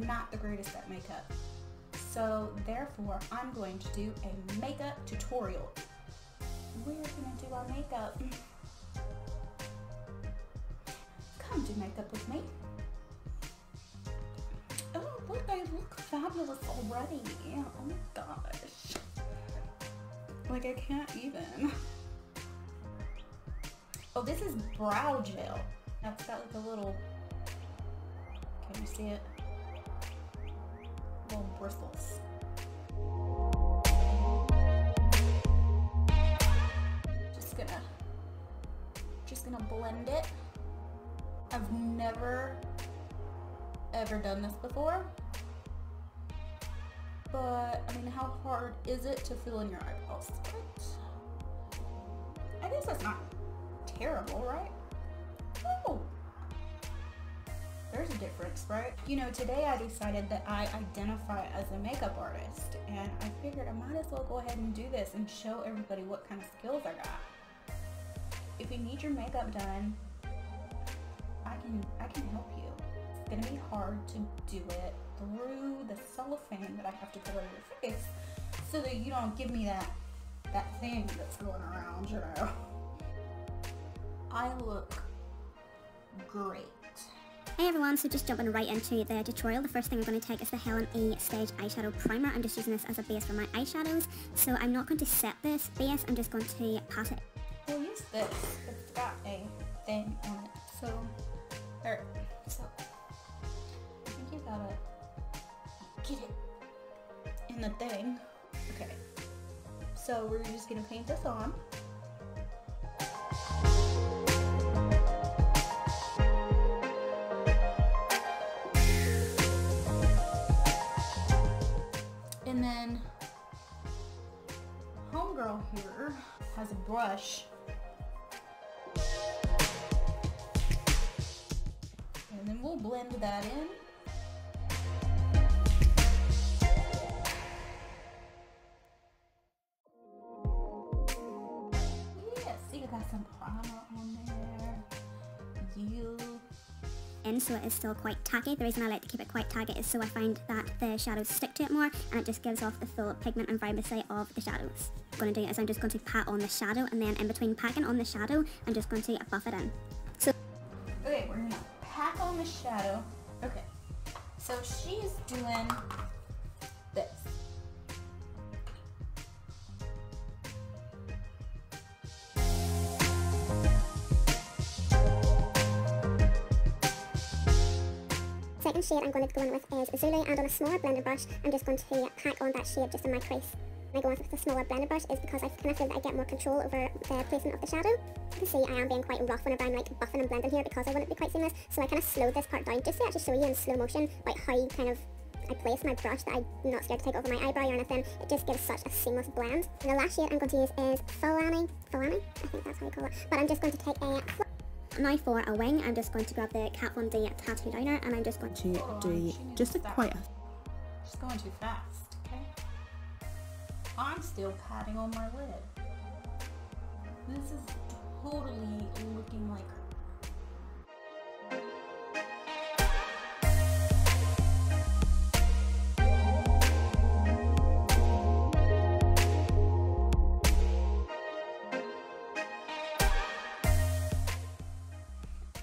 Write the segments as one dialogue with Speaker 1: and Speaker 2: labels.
Speaker 1: not the greatest at makeup. So therefore, I'm going to do a makeup tutorial. We're gonna do our makeup. Come do makeup with me. Oh, look, I look fabulous already. Oh my gosh. Like, I can't even. Oh, this is brow gel. Now it's got like a little, can you see it? Little bristles. Just gonna blend it. I've never ever done this before, but I mean, how hard is it to fill in your eyebrows? I guess that's not terrible, right? Oh, there's a difference, right? You know, today I decided that I identify as a makeup artist, and I figured I might as well go ahead and do this and show everybody what kind of skills I got. If you need your makeup done, I can help you. It's gonna be hard to do it through the cellophane that I have to put over your face so that you don't give me that thing that's going around, you know. I look great.
Speaker 2: Hey everyone, so just jumping right into the tutorial. The first thing I'm going to take is the Helen E Stage Eyeshadow Primer. I'm just using this as a base for my eyeshadows. So I'm not going to set this base, I'm just going to pat it.
Speaker 1: We'll use this. It's got a thing on it. So I think you gotta get it in the thing. Okay. So we're just gonna paint this on. And then homegirl here has a brush. And then we'll blend that in. Yeah, see, I got some primer on there.
Speaker 2: And so it is still quite tacky. The reason I like to keep it quite tacky is so I find that the shadows stick to it more and it just gives off the full pigment and vibrancy of the shadows. What I'm going to do is I'm just going to pat on the shadow, and then in between packing on the shadow, I'm just going to buff it in. So
Speaker 1: okay, we're gonna pack on the shadow. Okay, so she's doing this.
Speaker 2: Second shade I'm going to go in with is Zulu, and on a smaller blender brush I'm just going to pack on that shade just in my crease. When I go in with a smaller blender brush is because I kind of feel that I get more control over the placement of the shadow. You can see I am being quite rough whenever I'm like buffing and blending here because I want it to be quite seamless, so I kind of slowed this part down just to actually show you in slow motion like how I place my brush, that I'm not scared to take over my eyebrow or anything. It just gives such a seamless blend. And the last shade I'm going to use is Fulani, I think that's how you call it, but I'm just going to take a now for a wing, I'm just going to grab the Kat Von D tattoo liner, and I'm just going to
Speaker 1: do just a She's going too fast, okay? I'm still patting on my lid. This is totally looking like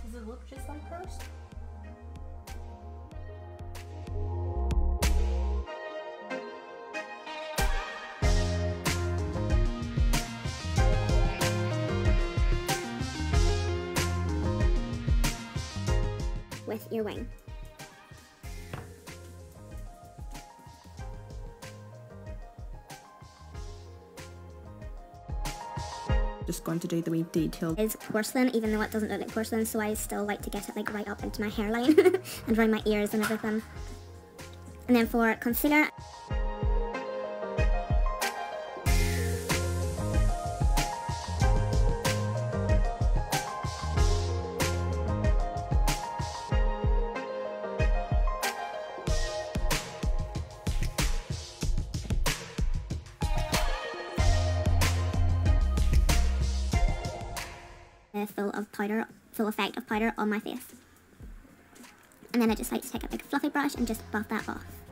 Speaker 1: Does it look just like hers?
Speaker 2: with your wing.
Speaker 3: Just going to do the wee detail.
Speaker 2: Is porcelain, even though it doesn't look like porcelain, so I still like to get it like right up into my hairline and around my ears and everything. And then for concealer, full effect of powder on my face. and then I just like to take a big fluffy brush and just buff that off.